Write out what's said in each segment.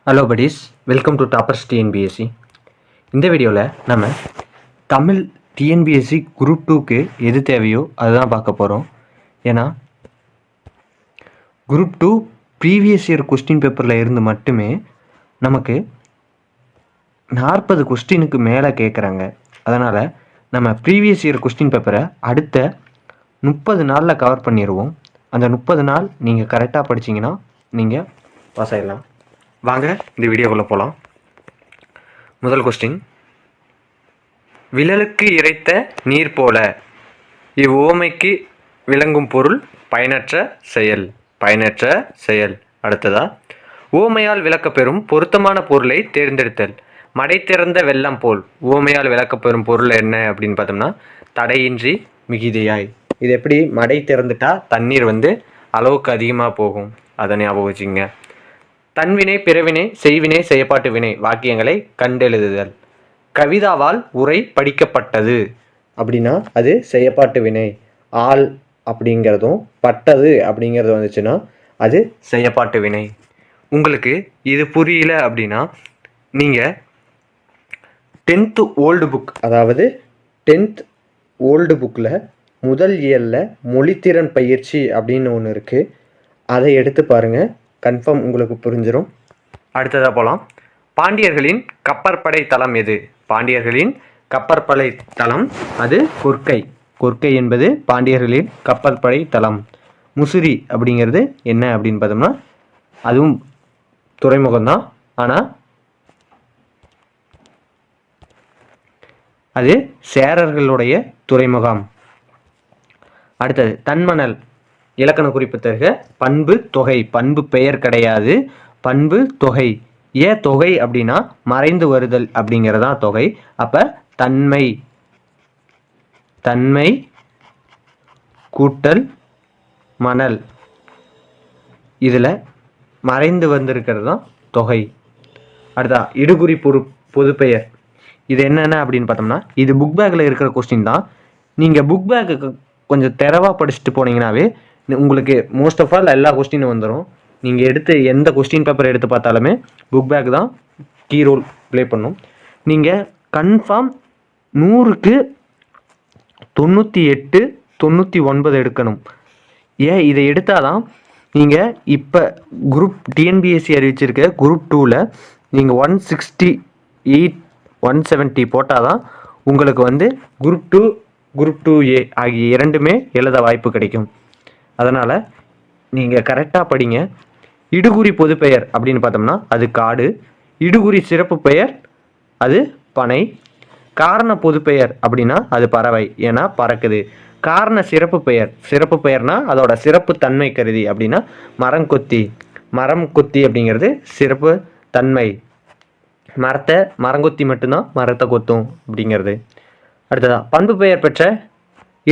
Hello buddies, welcome to toppers TNPSC. இந்த வீடியோவில் நம்ம தமிழ் டிஎன்பிஎஸ்சி குரூப் 2க்கு எது தேவையோ அதுதான் பார்க்க போகிறோம். ஏன்னா குரூப் 2 ப்ரீவியஸ் இயர் கொஸ்டின் பேப்பரில் இருந்து மட்டுமே நமக்கு 40 கொஸ்டினுக்கு மேலே கேட்குறாங்க. அதனால் நம்ம ப்ரீவியஸ் இயர் கொஸ்டின் பேப்பரை அடுத்த 30 நாளில் கவர் பண்ணிடுவோம். அந்த 30 நாள் நீங்கள் கரெக்டாக படிச்சிங்கன்னா நீங்கள் பாஸ் ஆகிடலாம். வாங்க இந்த வீடியோக்குள்ளே போகலாம். முதல் கொஸ்டின், விழலுக்கு இறைத்த நீர் போல இவ்வுவமைக்கு விளங்கும் பொருள் பயனற்ற செயல். பயனற்ற செயல். அடுத்ததா, உவமையால் விளக்கப்பெறும் பொருத்தமான பொருளை தேர்ந்தெடுத்தல். மடை திறந்த வெள்ளம் போல். உவமையால் விளக்கப்பெறும் பொருள் என்ன அப்படின்னு பார்த்தோம்னா தடையின்றி மிகுதியாய். இது எப்படி மடை திறந்துட்டா தண்ணீர் அளவுக்கு அதிகமாக போகும், அதை ஞாபகம் வச்சுங்க. தன்வினை பிறவினை செய்வினை செயற்பாட்டு வினை வாக்கியங்களை கண்டெழுதுதல். கவிதாவால் உரை படிக்கப்பட்டது அப்படின்னா அது செயற்பாட்டு வினை. ஆள் அப்படிங்கிறதும் பட்டது அப்படிங்கிறது வந்துச்சுன்னா அது செயற்பாட்டு வினை. உங்களுக்கு இது புரியல அப்படின்னா நீங்கள் 10th ஓல்டு புக், அதாவது 10th ஓல்டு புக்கில் முதல் இயலில் மொழித்திறன் பயிற்சி அப்படின்னு ஒன்று இருக்குது. அதை எடுத்து பாருங்கள், கன்ஃபார்ம் உங்களுக்கு புரிஞ்சிடும். அடுத்ததாக போகலாம். பாண்டியர்களின் கப்பற்படை தளம் எது? பாண்டியர்களின் கப்பற்படை தளம் அது கொற்கை. கொற்கை என்பது பாண்டியர்களின் கப்பற்படை தளம். முசிறி அப்படிங்கிறது என்ன அப்படின்னு பார்த்தோம்னா அதுவும் துறைமுகம்தான், ஆனால் அது சேரர்களுடைய துறைமுகம். அடுத்தது, தன்மணல் இலக்கண குறிப்பு தருக. பண்பு தொகை. பண்பு பெயர் கிடையாது, பண்பு தொகை. ஏன் தொகை அப்படின்னா மறைந்து வருதல் அப்படிங்கிறதா தொகை. அப்போ தன்மை, தன்மை கூட்டல் மணல், இதில் மறைந்து வந்திருக்கிறது தான் தொகை. அடுத்தா, இடுகுறி பொதுப்பெயர். இது என்னென்ன அப்படின்னு பார்த்தோம்னா இது புக் பேக்கில் இருக்கிற கொஸ்டின் தான். நீங்கள் புக் பேக்கு கொஞ்சம் தெரவாக படிச்சுட்டு போனீங்கன்னாவே உங்களுக்கு மோஸ்ட் ஆஃப் ஆல் எல்லா கொஸ்டினும் வந்துடும். நீங்கள் எடுத்து எந்த கொஸ்டின் பேப்பர் எடுத்து பார்த்தாலுமே புக் பேக் தான் கீ ரோல் ப்ளே பண்ணும். நீங்கள் கன்ஃபார்ம் 100க்கு 98, 99 எடுக்கணும். ஏன் இதை எடுத்தால் தான் நீங்கள் இப்போ குரூப் டிஎன்பிஎஸ்சி அறிவிச்சிருக்க குரூப் 2ல் நீங்கள் 168, 170 போட்டால் தான் உங்களுக்கு குரூப் 2, குரூப் 2A ஆகிய இரண்டுமே எழுத வாய்ப்பு கிடைக்கும். அதனால் நீங்கள் கரெக்டாக படிங்க. இடுகுறி பொதுப்பெயர் அப்படின்னு பார்த்தோம்னா அது காடு. இடுகுறி சிறப்பு பெயர் அது பனை. காரண பொதுப்பெயர் அப்படின்னா அது பறவை, ஏன்னா பறக்குது. காரண சிறப்பு பெயர், சிறப்பு பெயர்னால் அதோட சிறப்பு தன்மை கருதி அப்படின்னா மரங்கொத்தி. மரம் கொத்தி அப்படிங்கிறது சிறப்பு தன்மை. மரங்கொத்தி மட்டும்தான் மரத்தை கொத்தும் அப்படிங்கிறது. அடுத்ததா, பண்பு பெயர் பெற்ற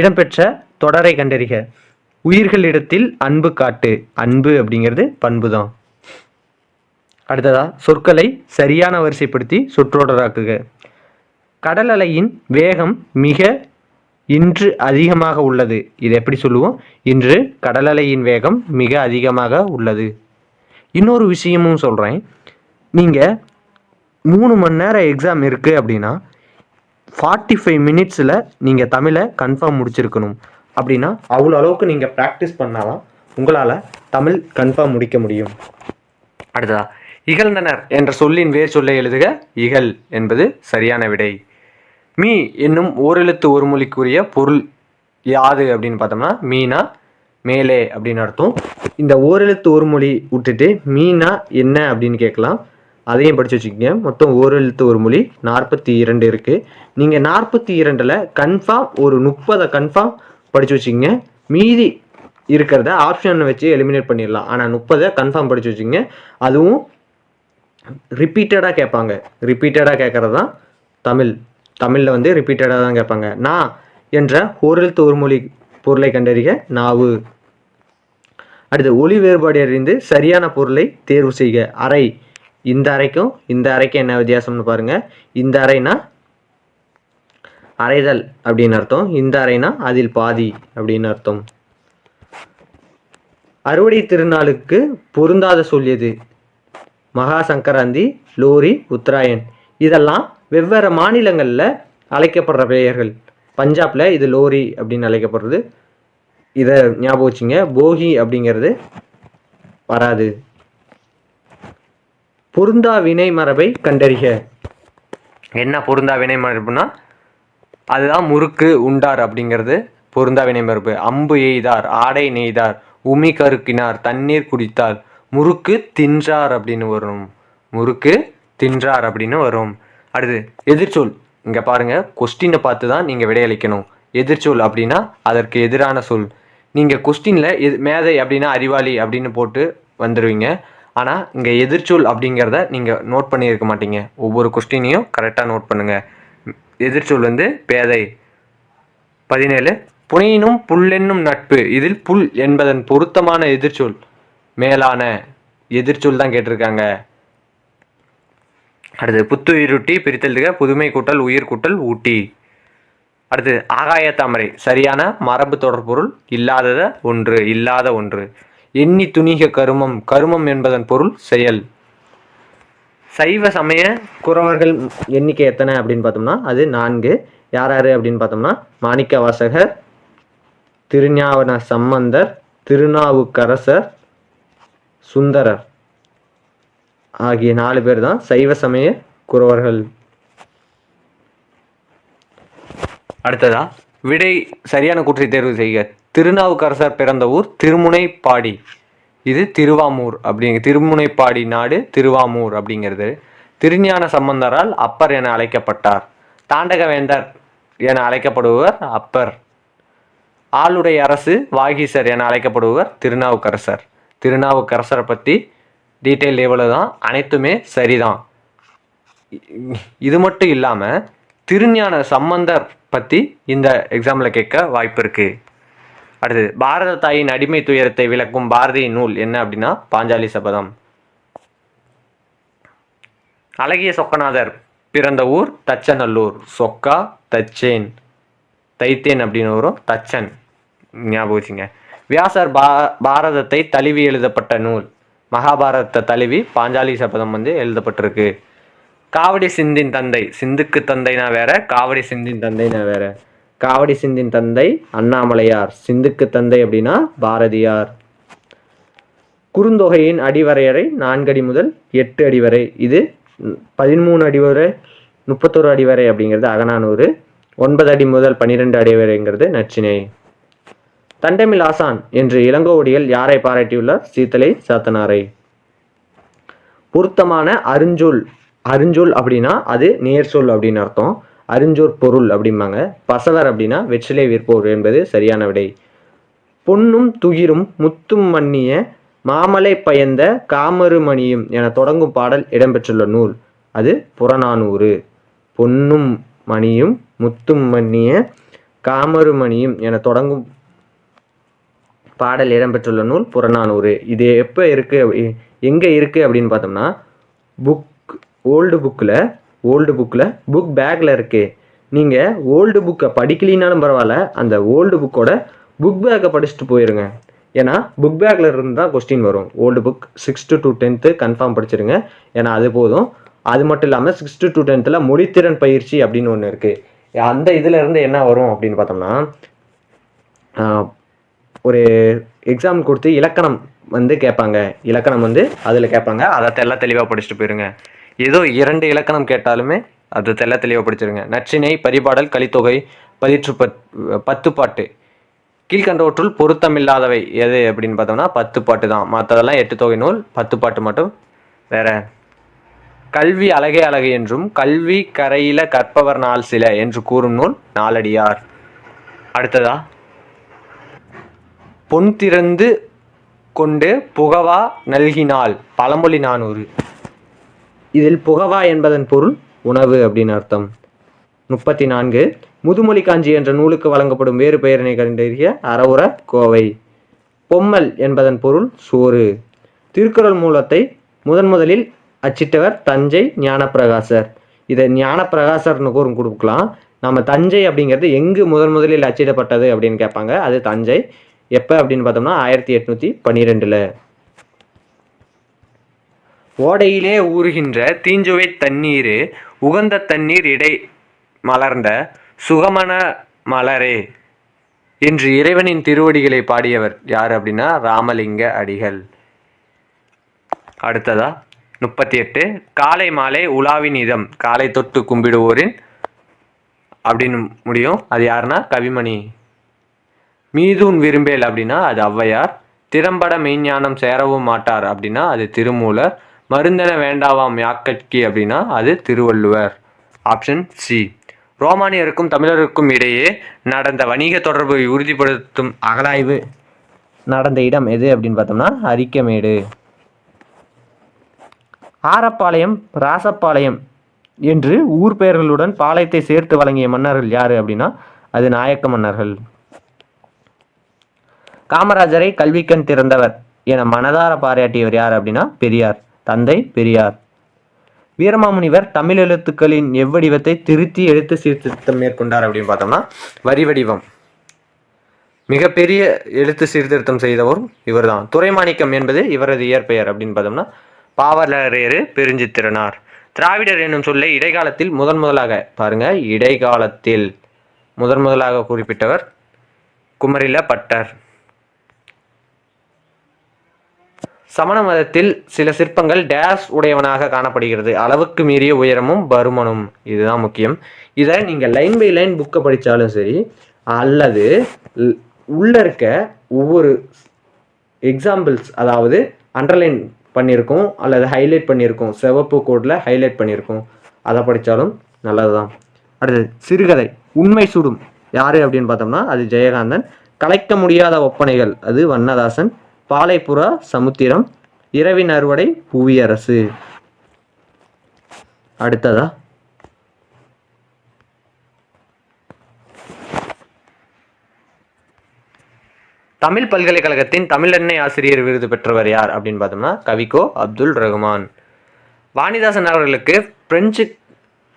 இடம்பெற்ற தொடரை கண்டறிக. உயிர்களிடத்தில் அன்பு காட்டு. அன்பு அப்படிங்கிறது பண்பு தான். அடுத்ததா, சொற்களை சரியான வரிசைப்படுத்தி சொற்றொடராக்குக. கடல் அலையின் வேகம் மிக இன்று அதிகமாக உள்ளது. இது எப்படி சொல்லுவோம்? இன்று கடல் அலையின் வேகம் மிக அதிகமாக உள்ளது. இன்னொரு விஷயமும் சொல்கிறேன். நீங்கள் 3 மணி நேரம் எக்ஸாம் இருக்குது அப்படின்னா 45 மினிட்ஸில் நீங்கள் தமிழை கன்ஃபார்ம் முடிச்சிருக்கணும். அப்படின்னா அவ்வளோ அளவுக்கு நீங்கள் ப்ராக்டிஸ் பண்ணாதான் உங்களால் தமிழ் கன்ஃபார்ம் முடிக்க முடியும். அடுத்ததா, இகழ்ந்தனர் என்ற சொல்லின் வேர் சொல்லை எழுதுக. இகழ் என்பது சரியான விடை. மீ என்னும் ஓரெழுத்து ஒரு மொழிக்குரிய பொருள் யாது அப்படின்னு பார்த்தோம்னா மீனா மேலே அப்படின்னு அர்த்தம். இந்த ஓரெழுத்து ஒரு மொழி விட்டுட்டு மீனா என்ன அப்படின்னு கேட்கலாம், அதையும் படித்து வச்சுக்கோங்க. மொத்தம் ஓரெழுத்து ஒரு மொழி 42 இருக்குது. நீங்கள் 42ல் கன்ஃபார்ம் ஒரு 30 கன்ஃபார்ம் படித்து வச்சுக்கோங்க. மீதி இருக்கிறத ஆப்ஷனை வச்சு எலிமினேட் பண்ணிடலாம். ஆனால் 30 கன்ஃபார்ம் படித்து வச்சுக்கோங்க. அதுவும் ரிப்பீட்டடாக கேட்பாங்க. ரிப்பீட்டடாக கேட்குறது தான் தமிழ். தமிழில் ரிப்பீட்டடாக தான் கேட்பாங்க. நான் என்ற ஓரெழுத்து ஒரு மொழி பொருளை கண்டறிக நாவு. அடுத்து, ஒலி வேறுபாடு அறிந்து சரியான பொருளை தேர்வு செய்க. அறை. இந்த அறைக்கும் இந்த அறைக்கும் என்ன வித்தியாசம்னு பாருங்கள். இந்த அறைனா அறைதல் அப்படின்னு அர்த்தம். இந்த அறைனா அதில் பாதி அப்படின்னு அர்த்தம். அறுவடை திருநாளுக்கு பொருந்தாத சொல் எது? மகா சங்கராந்தி, லோரி, உத்தராயன். இதெல்லாம் வெவ்வேறு மாநிலங்களில் அழைக்கப்படுற பெயர்கள். பஞ்சாபில் இது லோரி அப்படின்னு அழைக்கப்படுறது. இதை ஞாபகம் வச்சுங்க. போகி அப்படிங்கிறது வராது. பொருந்தா வினை மரபை கண்டறிக. என்ன பொருந்தா வினை மரபுனா அதுதான் முறுக்கு உண்டார் அப்படிங்கிறது பொருந்தா வினை மரபு. அம்பு எய்தார், ஆடை நெய்தார், உமி கருக்கினார், தண்ணீர் குடித்தார், முறுக்கு தின்றார் அப்படின்னு வரும். முறுக்கு தின்றார் அப்படின்னு வரும். அடுத்து எதிர்ச்சொல். இங்கே பாருங்க, கொஸ்டினை பார்த்து தான் நீங்கள் விடையளிக்கணும். எதிர்ச்சொல் அப்படின்னா அதற்கு எதிரான சொல். நீங்கள் கொஸ்டினில் மேதை அப்படின்னா அறிவாளி அப்படின்னு போட்டு வந்துடுவீங்க. ஆனால் இங்கே எதிர்ச்சொல் அப்படிங்கிறத நீங்கள் நோட் பண்ணியிருக்க மாட்டீங்க. ஒவ்வொரு கொஸ்டினையும் கரெக்டாக நோட் பண்ணுங்கள். எதிர்ச்சொல் வந்து பேதை. 17 புனையினும் புல்லென்னும் நட்பு. இதில் புல் என்பதன் பொருத்தமான எதிர்ச்சொல் மேலான எதிர்ச்சொல் தான் கேட்டிருக்காங்க. அடுத்து புத்துயிருட்டி பிரித்தெழுதுக. புதுமை கூட்டல் உயிர் கூட்டல் ஊட்டி. அடுத்து ஆகாய தாமரை. சரியான மரபு தொடர்பொருள் இல்லாதத ஒன்று, இல்லாத ஒன்று. எண்ணி துணிக கருமம். கருமம் என்பதன் பொருள் செயல். சைவ சமய குறவர்கள் எண்ணிக்கை எத்தனை அப்படின்னு பார்த்தோம்னா அது 4. யார் யார் அப்படின்னு பார்த்தோம்னா மாணிக்க வாசகர், திருஞான சம்பந்தர், திருநாவுக்கரசர், சுந்தரர் ஆகிய 4 பேர் தான் சைவ சமய குறவர்கள். அடுத்ததா விடை சரியான கூற்றை தேர்வு செய்க. திருநாவுக்கரசர் பிறந்த ஊர் திருமுனைப்பாடி. இது திருவாமூர் அப்படிங்க. திருமுனைப்பாடி நாடு திருவாமூர் அப்படிங்கிறது. திருஞான சம்பந்தரால் அப்பர் என அழைக்கப்பட்டார். தாண்டகவேந்தர் என அழைக்கப்படுபவர் அப்பர். ஆளுடைய அரசு வாகீசர் என அழைக்கப்படுபவர் திருநாவுக்கரசர். திருநாவுக்கரசரை பற்றி டீட்டெயில் எவ்வளோ தான், அனைத்துமே சரிதான். இது மட்டும் இல்லாமல் திருஞான சம்பந்தர் பற்றி இந்த எக்ஸாமில் கேட்க வாய்ப்பு இருக்குது. அடுத்தது பாரத தாயின் அடிமை துயரத்தை விளக்கும் பாரதியின் நூல் என்ன அப்படின்னா பாஞ்சாலி சபதம். அழகிய சொக்கநாதர் பிறந்த ஊர் தச்சநல்லூர். சொக்கா தச்சேன், தைத்தேன் அப்படின்னு வரும், தச்சன் ஞாபகம் வச்சுங்க. வியாசர் பாரதத்தை தழுவி எழுதப்பட்ட நூல் மகாபாரதத்தை தழுவி பாஞ்சாலி சபதம் வந்து எழுதப்பட்டிருக்கு. காவடி சிந்தின் தந்தை. சிந்துக்கு தந்தைனா வேற, காவடி சிந்தின் தந்தைனா வேற. காவடி சிந்தின் தந்தை அண்ணாமலையார். சிந்துக்கு தந்தை அப்படின்னா பாரதியார். குறுந்தொகையின் அடிவரையறை 4 அடி முதல் 8 அடி வரை. இது 13 அடி வரை 31 அடி வரை அப்படிங்கிறது அகநானூறு. 9 அடி முதல் 12 அடி வரைங்கிறது நச்சினை. தண்டமில் ஆசான் என்று இளங்கோவடிகள் யாரை பாராட்டியுள்ளார்? சீத்தலை சாத்தனாரை. பொருத்தமான அருஞ்சொல். அருஞ்சொல் அப்படின்னா அது நேர்சொல் அப்படின்னு அர்த்தம். அருஞ்சொற் பொருள் அப்படிம்பாங்க. பசவர் அப்படின்னா வெற்றிலை விற்போர் என்பது சரியான விடை. பொன்னும் துகிரும் முத்தும் மன்னிய மாமலை பயந்த காமருமணியும் என தொடங்கும் பாடல் இடம்பெற்றுள்ள நூல் அது புறநானூறு. பொன்னும் மணியும் முத்தும் மன்னிய காமருமணியும் என தொடங்கும் பாடல் இடம்பெற்றுள்ள நூல் புறநானூறு. இது எப்போ இருக்குது, எங்கே இருக்குது அப்படின்னு பார்த்தோம்னா ஓல்டு புக்கில் புக் பேக்கில் இருக்குது. நீங்கள் ஓல்டு புக்கை படிக்கலினாலும் பரவாயில்ல, அந்த ஓல்டு புக்கோட புக் பேக்கை படிச்சுட்டு போயிருங்க. ஏன்னா புக் பேக்கில் இருந்து தான் கொஸ்டின் வரும். Old book 6th to 10th confirm படிச்சிருங்க. ஏன்னா அது போதும். அது மட்டும் இல்லாமல் 6th to 10th மொழித்திறன் பயிற்சி அப்படின்னு ஒன்று இருக்குது. அந்த இதில் இருந்து என்ன வரும் அப்படின்னு பார்த்தோம்னா ஒரு எக்ஸாம் கொடுத்து இலக்கணம் வந்து கேட்பாங்க. இலக்கணம் வந்து அதில் கேட்பாங்க. அதை தெளிவாக படிச்சுட்டு போயிருங்க. ஏதோ 2 இலக்கணம் கேட்டாலுமே அது தெளிவாக படிச்சிருங்க. நற்றினை, பரிபாடல், கலித்தொகை, 10 பாட்டு. கீழ்கண்டவற்றுள் பொருத்தமில்லாதவை எது அப்படின்னு பார்த்தோம்னா 10 பாட்டு தான். மற்றதெல்லாம் 8 தொகை நூல், 10 பாட்டு மட்டும் வேற. கல்வி அழகே அழகு என்றும் கல்வி கரையில கற்பவர் நாள் சில என்று கூறும் நூல் நாலடியார். அடுத்ததா பொன் திறந்து கொண்டு புகவா நல்கினாள். பழமொழி 400. இதில் புகவா என்பதன் பொருள் உணவு அப்படின்னு அர்த்தம். 34 முதுமொழி காஞ்சி என்ற நூலுக்கு வழங்கப்படும் வேறு பெயரினை கண்டறிய அறவுர கோவை. பொம்மல் என்பதன் பொருள் சோறு. திருக்குறள் மூலத்தை முதலில் அச்சிட்டவர் தஞ்சை ஞானப்பிரகாசர். இதை ஞானப்பிரகாசர்னு கொடுக்கலாம். நம்ம தஞ்சை அப்படிங்கிறது எங்கு முதலில் அச்சிடப்பட்டது அப்படின்னு கேட்பாங்க. அது தஞ்சை. எப்போ அப்படின்னு பார்த்தோம்னா 1812. ஓடையிலே ஊறுகின்ற தீஞ்சுவை தண்ணீர் உகந்த தண்ணீர் இடை மலர்ந்த சுகமன மலரே என்று இறைவனின் திருவடிகளை பாடியவர் யார் அப்படின்னா ராமலிங்க அடிகள். அடுத்ததா 38 காலை மாலை உலாவின் இதம் காலை தொட்டு கும்பிடுவோரின் அப்படின்னு முடியும். அது யாருன்னா கவிமணி. மீதூன் விரும்பேல் அப்படின்னா அது ஔவையார். திறம்பட மெய்ஞானம் சேரவும் மாட்டார் அப்படின்னா அது திருமூலர். மருந்தென வேண்டாவாம் யாக்கட்கி அப்படின்னா அது திருவள்ளுவர். Option C. ரோமானியருக்கும் தமிழருக்கும் இடையே நடந்த வணிக தொடர்பை உறுதிப்படுத்தும் அகழாய்வு நடந்த இடம் எது அப்படின்னு பார்த்தோம்னா அரிக்கமேடு. ஆரப்பாளையம் ராசப்பாளையம் என்று ஊர் பெயர்களுடன் பாளையத்தை சேர்த்து வழங்கிய மன்னர்கள் யாரு அப்படின்னா அது நாயக்க மன்னர்கள். காமராஜரை கல்விக்கண் திறந்தவர் என மனதார பாராட்டியவர் யார் அப்படின்னா பெரியார், தந்தை பெரியார். வீரமாமுனிவர் தமிழ் எழுத்துக்களின் எவ்வடிவத்தை திருத்தி எழுத்து சீர்திருத்தம் மேற்கொண்டார் அப்படின்னு பார்த்தோம்னா வரி வடிவம். மிகப்பெரிய எழுத்து சீர்திருத்தம் செய்தவரும் இவர் தான். துரைமாணிக்கம் என்பது இவரது இயற்பெயர் அப்படின்னு பார்த்தோம்னா பாவலரேறு பெருஞ்சித்திரனார். திராவிடர் என்னும் சொல்லை இடைக்காலத்தில் முதலாக பாருங்க, இடைக்காலத்தில் முதலாக குறிப்பிட்டவர் குமரில பட்டர். சமண மதத்தில் சில சிற்பங்கள் டேஸ் உடையவனாக காணப்படுகிறது. அளவுக்கு மீறிய உயரமும் பருமனும். இதுதான் முக்கியம். இதை நீங்கள் லைன் பை லைன் புக்கை படித்தாலும் சரி, அல்லது உள்ள இருக்க ஒவ்வொரு எக்ஸாம்பிள்ஸ், அதாவது அண்டர்லைன் பண்ணியிருக்கோம் அல்லது ஹைலைட் பண்ணியிருக்கோம், சிவப்பு கோடில் ஹைலைட் பண்ணியிருக்கோம், அதை படித்தாலும் நல்லது தான். அடுத்தது சிறுகதை உண்மை சுடும் யார் அப்படின்னு பார்த்தோம்னா அது ஜெயகாந்தன். கலைக்க முடியாத ஒப்பனைகள் அது வண்ணதாசன். பாலைப்புறா சமுத்திரம். இரவின் அறுவடை புவியரசு. அடுத்ததா தமிழ் பல்கலைக்கழகத்தின் தமிழெண்ணெய் ஆசிரியர் விருது பெற்றவர் யார் அப்படின்னு பார்த்தோம்னா கவிக்கோ அப்துல் ரகுமான். வாணிதாசன் அவர்களுக்கு பிரெஞ்சு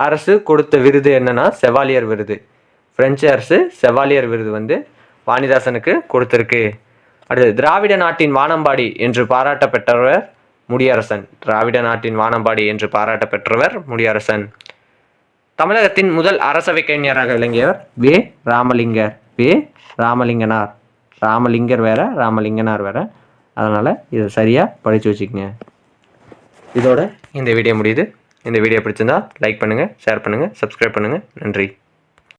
அரசு கொடுத்த விருது என்னன்னா செவாலியர் விருது. பிரெஞ்சு அரசு செவாலியர் விருது வாணிதாசனுக்கு கொடுத்திருக்கு. அடுத்து திராவிட நாட்டின் வானம்பாடி என்று பாராட்ட பெற்றவர் முடியரசன். திராவிட நாட்டின் வானம்பாடி என்று பாராட்ட பெற்றவர் முடியரசன். தமிழகத்தின் முதல் அரசவை கலைஞராக விளங்கியவர் வே ராமலிங்கர். வே ராமலிங்கனார். ராமலிங்கர் வேற, ராமலிங்கனார் வேற. அதனால் இதை சரியாக படித்து வச்சுக்கோங்க. இதோட இந்த வீடியோ முடியுது. இந்த வீடியோ பிடிச்சிருந்தா லைக் பண்ணுங்கள், ஷேர் பண்ணுங்கள், சப்ஸ்கிரைப் பண்ணுங்கள். நன்றி.